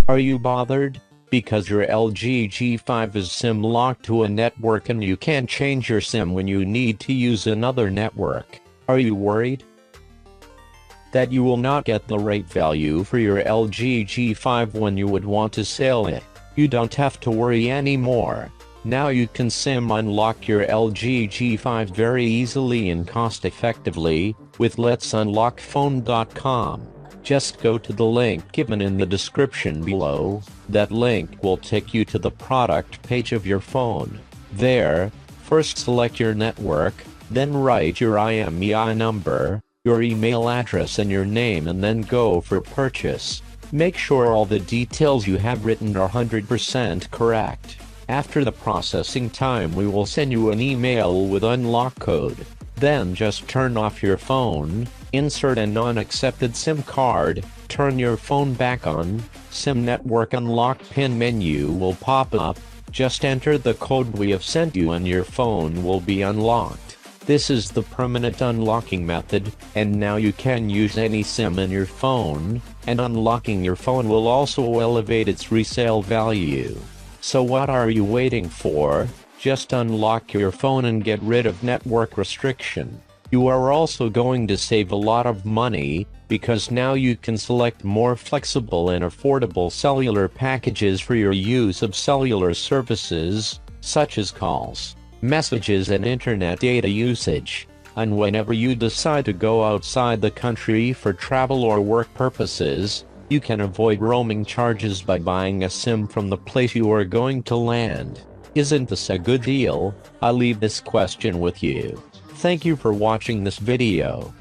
Are you bothered? Because your LG G5 is SIM locked to a network and you can't change your SIM when you need to use another network. Are you worried that you will not get the right value for your LG G5 when you would want to sell it? You don't have to worry anymore. Now you can SIM unlock your LG G5 very easily and cost-effectively with letsunlockphone.com. Just go to the link given in the description below. That link will take you to the product page of your phone. There, first select your network, then write your IMEI number, your email address and your name, and then go for purchase. Make sure all the details you have written are 100% correct. After the processing time, we will send you an email with unlock code. Then just turn off your phone, insert a non-accepted SIM card, turn your phone back on, SIM network unlock pin menu will pop up, just enter the code we have sent you and your phone will be unlocked. This is the permanent unlocking method, and now you can use any SIM in your phone, and unlocking your phone will also elevate its resale value. So what are you waiting for? Just unlock your phone and get rid of network restriction. You are also going to save a lot of money, because now you can select more flexible and affordable cellular packages for your use of cellular services, such as calls, messages and internet data usage. And whenever you decide to go outside the country for travel or work purposes, you can avoid roaming charges by buying a SIM from the place you are going to land. Isn't this a good deal? I'll leave this question with you. Thank you for watching this video.